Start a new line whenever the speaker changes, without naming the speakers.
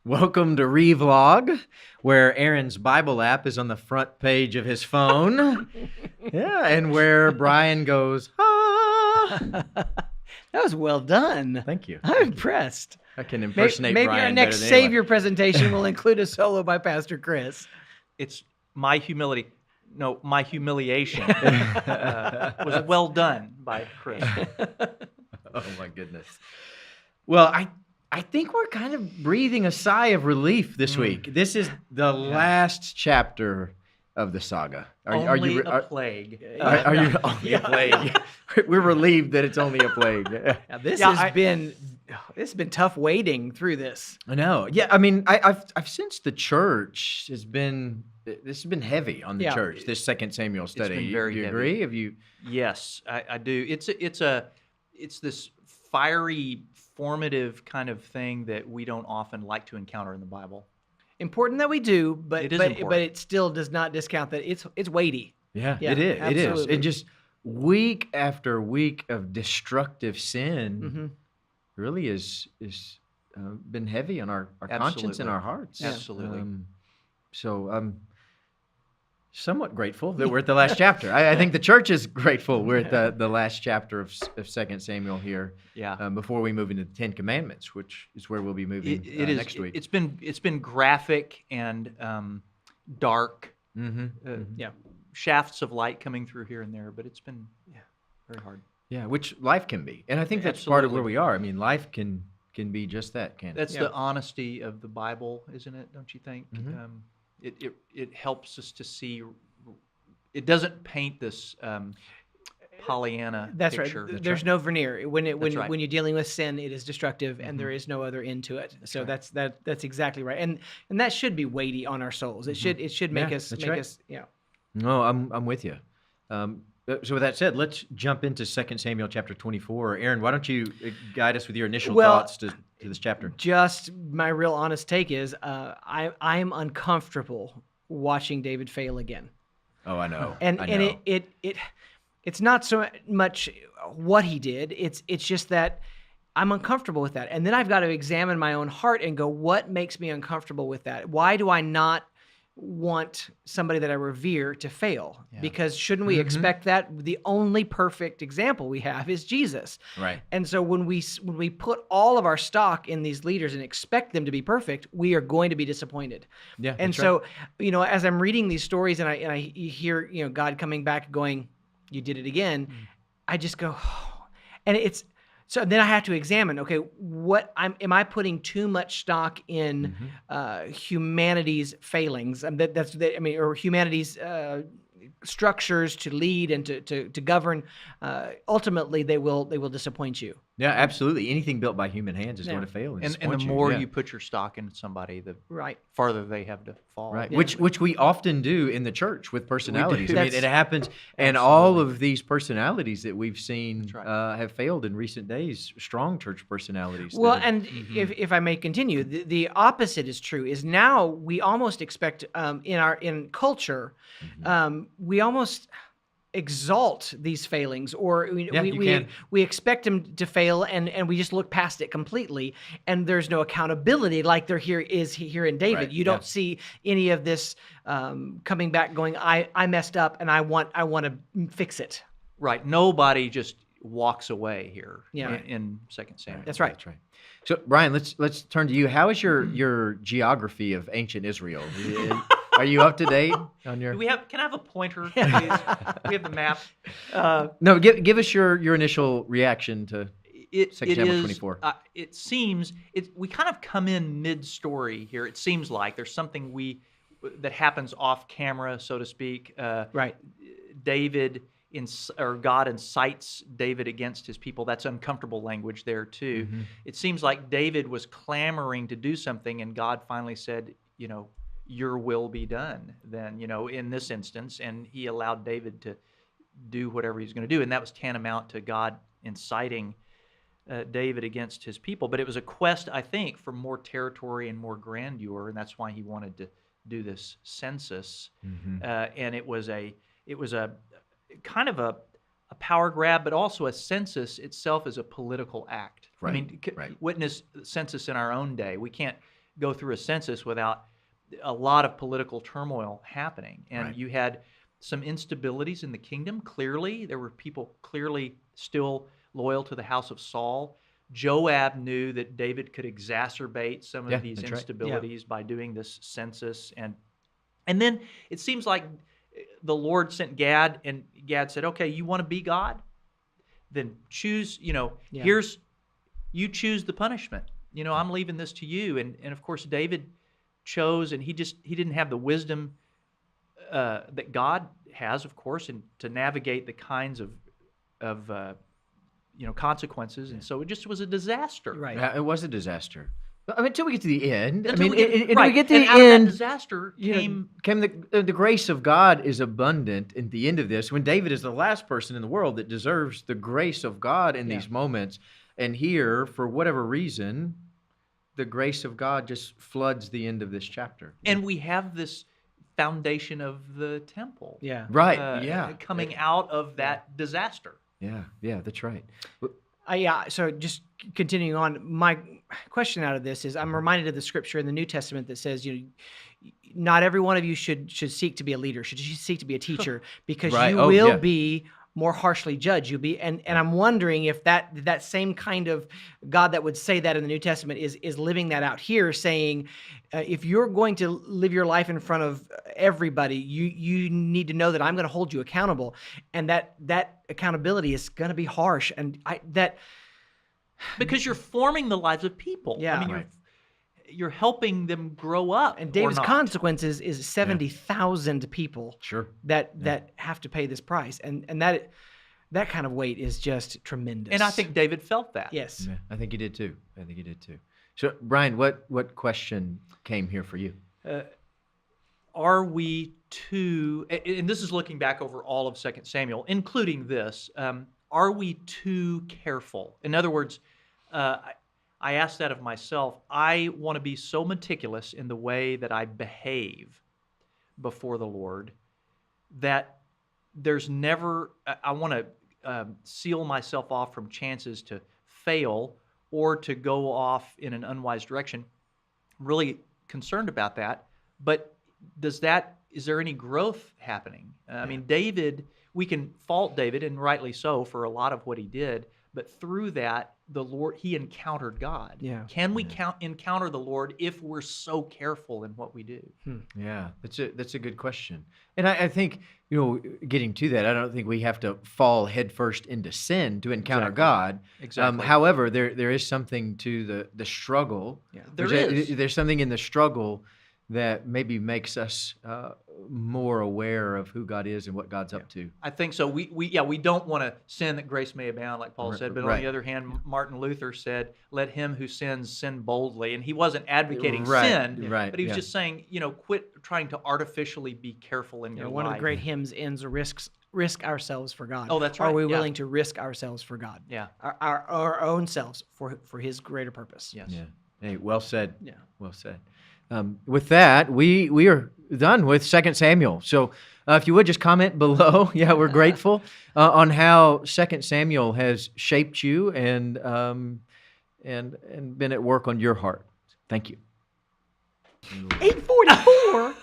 Welcome to Revlog, where Aaron's Bible app is on the front page of his phone. Yeah, and where Bryan goes, ah.
That was well done.
Thank you.
I'm impressed.
I can impersonate
Maybe
Bryan
our next
better than anyone.
Savior presentation will include a solo by Pastor Chris.
It's my humility. No, my humiliation was well done by Chris.
Oh, my goodness. Well, I think we're kind of breathing a sigh of relief this week. This is the last chapter of the saga.
Only a plague.
Are you only a plague? We're relieved that it's only a plague.
Now, this has been tough wading through this.
I know. Yeah, I mean, I've sensed the church has been heavy on the church. This 2 Samuel study.
It's been very
do you
heavy.
agree? Have you?
Yes, I do. It's this fiery, formative kind of thing that we don't often like to encounter in the Bible.
Important that we do, but
It is
but
important.
it still does not discount that it's weighty.
Yeah,
Yeah,
it is. It is.
absolutely.
And just week after week of destructive sin really is been heavy on our conscience and
Absolutely.
our hearts.
Absolutely.
So I'm somewhat grateful that we're at the last chapter. I think the church is grateful we're at the last chapter of 2 Samuel here.
Yeah.
Before we move into the 10 Commandments, which is where we'll be moving
It is.
next week.
It's been graphic and dark.
Yeah.
Shafts of light coming through here and there, but it's been very hard.
Yeah, which life can be. And I think that's part of where
Absolutely.
we are. I mean, life can be just that, can't it?
That's the honesty of the Bible, isn't it? Don't you think? It helps us to see. It doesn't paint this Pollyanna
That's
picture.
right. There's no veneer. When
right.
when you're dealing with sin, it is destructive, and there is no other end to it. So
right.
that's exactly right. And that should be weighty on our souls. It should make
Yeah,
us
that's
make
right.
us
No, I'm with you. So with that said, let's jump into 2 Samuel chapter 24. Aaron, why don't you guide us with your initial thoughts to this chapter?
Just my real honest take is I'm uncomfortable watching David fail again.
Oh, I know.
And
I know.
it's not so much what he did. It's just that I'm uncomfortable with that. And then I've got to examine my own heart and go, what makes me uncomfortable with that? Why do I not want somebody that I revere to fail? Because shouldn't we expect that? The only perfect example we have is Jesus.
Right.
And so when we put all of our stock in these leaders and expect them to be perfect, we are going to be disappointed.
Yeah.
And
that's
so, as I'm reading these stories and I hear, God coming back going, you did it again, I just go, oh. And it's, so then I have to examine, okay, am I putting too much stock in humanity's failings? Or humanity's structures to lead and to govern. Ultimately, they will disappoint you.
Yeah, absolutely. Anything built by human hands is
Yeah.
going to fail.
and the
disappoint
more
Yeah.
you put your stock into somebody, the
Right.
farther they have to fall.
Right,
Yeah.
which we often do in the church with personalities. I mean,
That's-
it happens, and all of these personalities that we've seen
That's right.
have failed in recent days. Strong church personalities. that
Well,
have-
and if I may continue, the opposite is true. Is now we almost expect in culture, we almost exalt these failings, or
you can.
we expect them to fail, and we just look past it completely, and there's no accountability like there is here in David.
Right,
You don't see any of this coming back, going, I messed up, and I want to fix it.
Right. Nobody just walks away here.
Yeah.
In 2 Samuel.
That's right.
That's right. So, Bryan, let's turn to you. How is your geography of ancient Israel? Are you up to date on your?
Can I have a pointer, please? We have the map.
No, give us your initial reaction to.
It
2 Samuel
is.
24.
It seems we kind of come in mid-story here. It seems like there's something that happens off camera, so to speak.
Right.
God incites David against his people. That's uncomfortable language there too. It seems like David was clamoring to do something, and God finally said, your will be done then, in this instance, and he allowed David to do whatever he's going to do, and that was tantamount to God inciting David against his people. But it was a quest, I think, for more territory and more grandeur, and that's why he wanted to do this census. And it was a kind of a power grab, but also a census itself is a political act.
Right,
I mean,
right.
witness census in our own day. We can't go through a census without a lot of political turmoil happening. And
Right.
you had some instabilities in the kingdom. Clearly, there were people clearly still loyal to the house of Saul. Joab knew that David could exacerbate some
Yeah,
of these
that's right.
instabilities by doing this census. And then it seems like the Lord sent Gad, and Gad said, okay, you want to be God? Then choose,
Yeah.
you choose the punishment. I'm leaving this to you. And of course, David chose, and he didn't have the wisdom that God has, of course, and to navigate the kinds of consequences. And so it just was a disaster.
Right.
It was a disaster. But, I mean, until we get to the end.
Until we get,
and
right.
we get to
and
the
out of that
end.
disaster
You know,
came
the grace of God is abundant at the end of this, when David is the last person in the world that deserves the grace of God in
Yeah.
these moments. And here, for whatever reason, the grace of God just floods the end of this chapter.
and we have this foundation of the temple.
Yeah.
Right.
Coming out of that disaster.
Yeah, that's right.
Yeah. So just continuing on, my question out of this is, I'm reminded of the scripture in the New Testament that says, not every one of you should seek to be a leader, should seek to be a teacher, because
Right.
you
Oh,
will
yeah.
be more harshly judged. You'll be, and I'm wondering if that same kind of God that would say that in the New Testament is living that out here, saying, if you're going to live your life in front of everybody, you need to know that I'm going to hold you accountable, and that accountability is going to be harsh, and
Because you're forming the lives of people.
Yeah.
I mean,
Right.
you're helping them grow up.
and
or
David's
not.
consequences is 70,000 people
Sure.
that have to pay this price, and that kind of weight is just tremendous.
And I think David felt that.
yes.
Yeah, I think you did too. So, Brian, what question came here for you?
Are we too, and this is looking back over all of 2 Samuel, including this, are we too careful? In other words, I ask that of myself. I want to be so meticulous in the way that I behave before the Lord that there's never, I want to seal myself off from chances to fail or to go off in an unwise direction. I'm really concerned about that. But is there any growth happening? I mean, David, we can fault David, and rightly so, for a lot of what he did, but through that, the Lord, he encountered God.
Yeah.
Can we encounter the Lord if we're so careful in what we do?
Yeah, that's a good question. And I think, getting to that, I don't think we have to fall headfirst into sin to encounter
Exactly.
God.
Exactly.
However, there is something to the struggle.
Yeah.
There is.
There's something in the struggle that maybe makes us more aware of who God is and what God's up to.
I think so. We don't want to sin that grace may abound, like Paul said. But on
Right.
the other hand, Martin Luther said, "Let him who sins sin boldly," and he wasn't advocating
Right,
sin,
right,
but he was
yeah.
just saying, quit trying to artificially be careful in your
One of
life.
the great hymns ends risk ourselves for God.
Oh, that's
Are
right,
we
yeah.
willing to risk ourselves for God?
Yeah.
Our own selves for His greater purpose.
Yes.
Yeah. Hey, well said.
Yeah.
Well said. With that, we are done with 2 Samuel. So if you would just comment below, we're grateful on how 2 Samuel has shaped you and been at work on your heart. Thank you.
844.